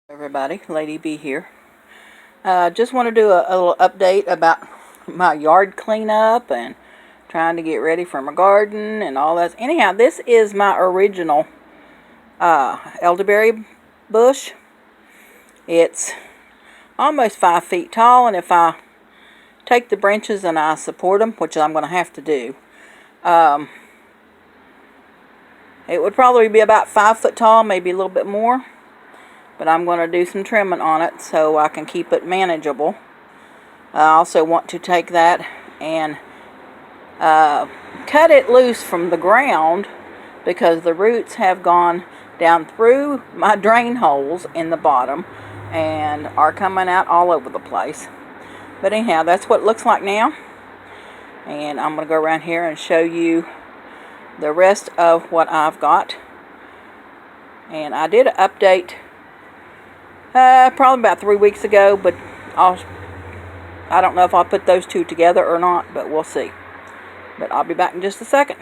Everybody, Lady B here. Just want to do a little update about my yard cleanup and trying to get ready for my garden and all that. Anyhow, this is my original elderberry bush. It's almost 5 feet tall, and if I take the branches and I support them, which I'm going to have to do, it would probably be about 5 foot tall, maybe a little bit more. But I'm going to do some trimming on it so I can keep it manageable. I also want to take that and cut it loose from the ground because the roots have gone down through my drain holes in the bottom and are coming out all over the place. But anyhow, that's what it looks like now. And I'm going to go around here and show you the rest of what I've got. And I did an update probably about 3 weeks ago, but I don't know if I'll put those two together or not, but we'll see. But I'll be back in just a second.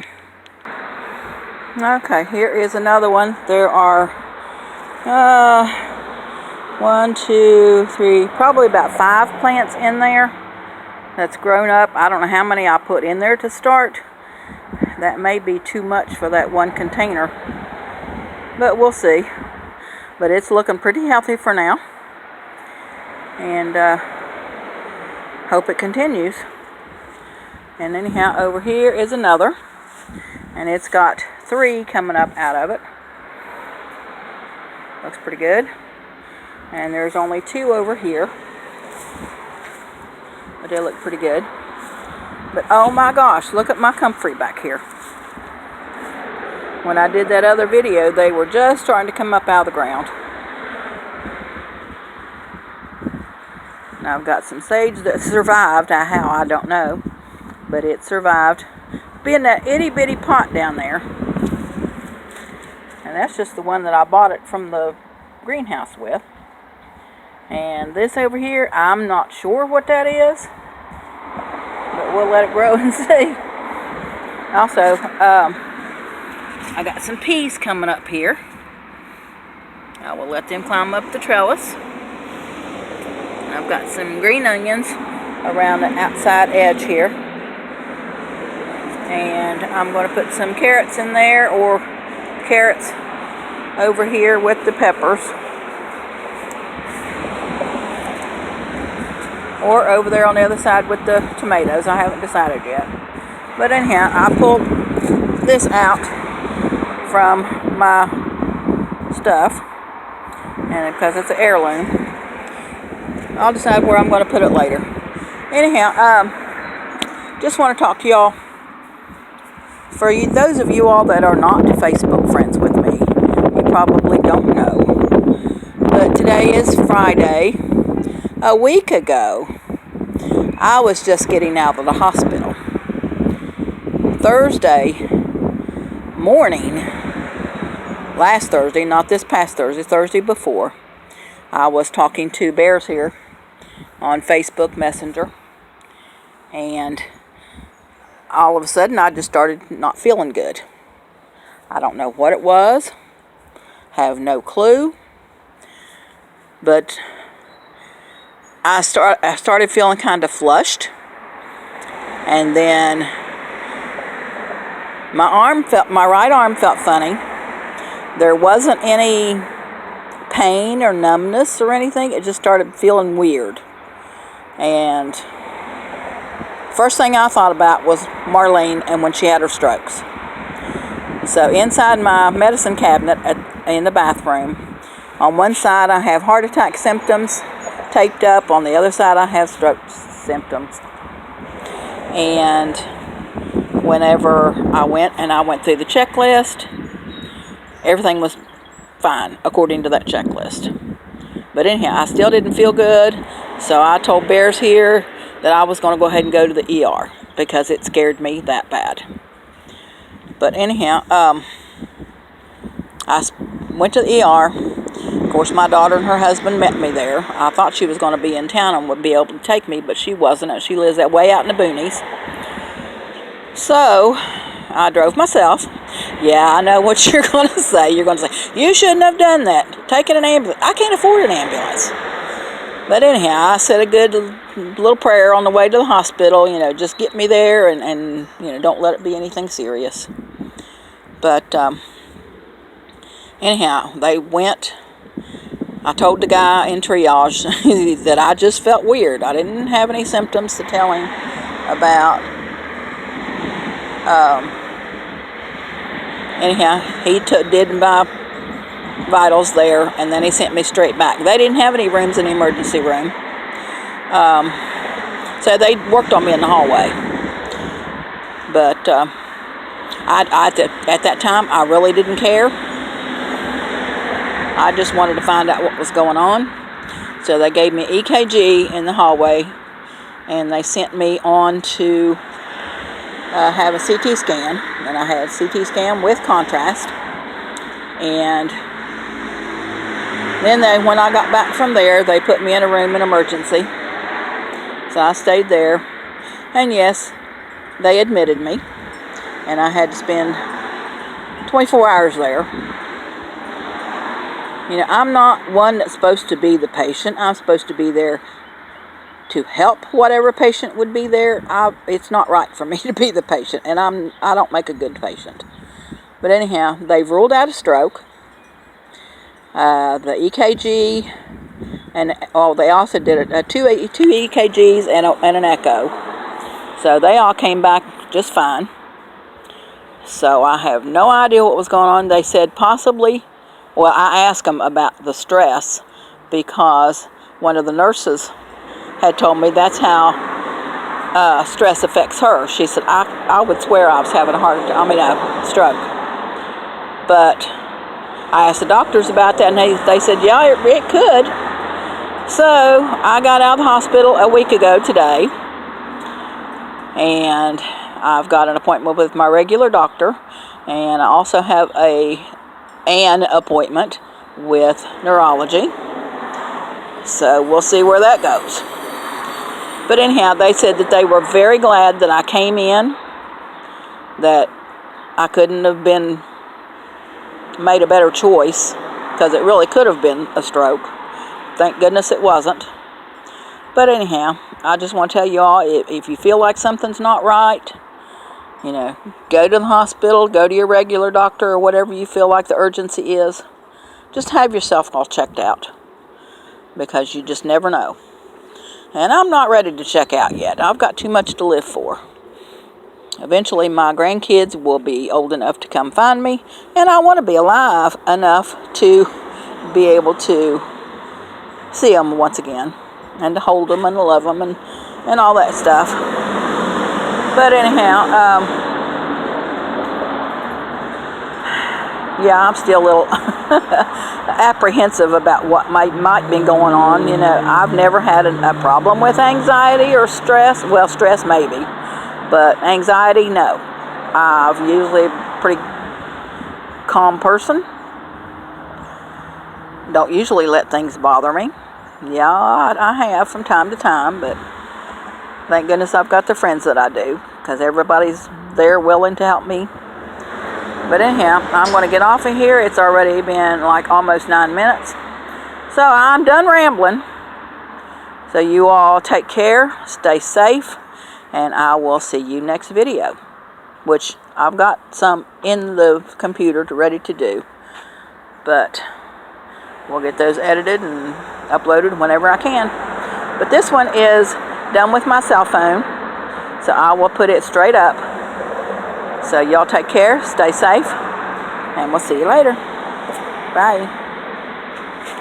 Okay, here is another one. There are 1, 2, 3, probably about 5 plants in there that's grown up. I don't know how many I put in there to start. That may be too much for that one container, but we'll see. But it's looking pretty healthy for now, and hope it continues. And anyhow, over here is another, and it's got 3 coming up out of it. Looks pretty good. And there's only 2 over here, but they look pretty good. But oh my gosh, look at my comfrey back here. When I did that other video, they were just starting to come up out of the ground. Now I've got some sage that survived. How, I don't know. But it survived. Being that itty bitty pot down there. And that's just the one that I bought it from the greenhouse with. And this over here, I'm not sure what that is. But we'll let it grow and see. Also, I got some peas coming up here. I will let them climb up the trellis. I've got some green onions around the outside edge here. And I'm going to put some carrots in there, or carrots over here with the peppers. Or over there on the other side with the tomatoes. I haven't decided yet. But anyhow, I pulled this out from my stuff, and because it's an heirloom, I'll decide where I'm going to put it later. Anyhow, just want to talk to y'all. For you, those of you all that are not Facebook friends with me, you probably don't know, but today is Friday. A week ago, I was just getting out of the hospital. Thursday morning, last Thursday, not this past Thursday, Thursday before, I was talking to Bears here on Facebook Messenger, and all of a sudden I just started not feeling good. I don't know what it was, have no clue, but I started feeling kind of flushed, and then my right arm felt funny. There wasn't any pain or numbness or anything. It just started feeling weird. And first thing I thought about was Marlene and when she had her strokes. So inside my medicine cabinet in the bathroom, on one side I have heart attack symptoms taped up. On the other side I have stroke symptoms. And whenever I went through the checklist, everything was fine according to that checklist. But anyhow, I still didn't feel good, so I told Bears here that I was going to go ahead and go to the ER because it scared me that bad. But anyhow, I went to the ER. Of course, my daughter and her husband met me there. I thought she was going to be in town and would be able to take me, but she wasn't. She lives that way out in the boonies. So I drove myself. Yeah, I know what you're going to say. You're going to say, you shouldn't have done that. Taking an ambulance. I can't afford an ambulance. But anyhow, I said a good little prayer on the way to the hospital. Just get me there and don't let it be anything serious. But anyhow, they went. I told the guy in triage that I just felt weird. I didn't have any symptoms to tell him about. Anyhow, he did my vitals there, and then he sent me straight back. They didn't have any rooms in the emergency room, so they worked on me in the hallway. But at that time, I really didn't care. I just wanted to find out what was going on. So they gave me EKG in the hallway, and they sent me on to have a CT scan. And I had a CT scan with contrast. And then when I got back from there, they put me in a room in emergency. So I stayed there. And yes, they admitted me. And I had to spend 24 hours there. I'm not one that's supposed to be the patient. I'm supposed to be there to help whatever patient would be there. It's not right for me to be the patient, and I don't make a good patient. But anyhow, they've ruled out a stroke. The EKG, and they also did two EKGs and an echo. So they all came back just fine. So I have no idea what was going on. They said possibly. Well, I asked them about the stress because one of the nurses had told me that's how stress affects her. She said, I would swear I was having a stroke. But I asked the doctors about that, and they said, yeah, it could. So I got out of the hospital a week ago today, and I've got an appointment with my regular doctor, and I also have an appointment with neurology. So we'll see where that goes. But anyhow, they said that they were very glad that I came in, that I couldn't have been made a better choice, because it really could have been a stroke. Thank goodness it wasn't. But anyhow, I just want to tell you all, if you feel like something's not right, go to the hospital, go to your regular doctor, or whatever you feel like the urgency is. Just have yourself all checked out, because you just never know. And I'm not ready to check out yet. I've got too much to live for. Eventually, my grandkids will be old enough to come find me, and I want to be alive enough to be able to see them once again, and to hold them and love them and all that stuff. But anyhow, yeah, I'm still a little apprehensive about what might be going on. I've never had a problem with anxiety or stress. Well, stress maybe, but anxiety, no. I've usually a pretty calm person. Don't usually let things bother me. Yeah, I have from time to time, but thank goodness I've got the friends that I do, because everybody's there willing to help me. But anyhow, I'm going to get off of here. It's already been like almost 9 minutes. So I'm done rambling. So you all take care, stay safe, and I will see you next video, which I've got some in the computer ready to do. But we'll get those edited and uploaded whenever I can. But this one is done with my cell phone, so I will put it straight up. So y'all take care, stay safe, and we'll see you later. Bye.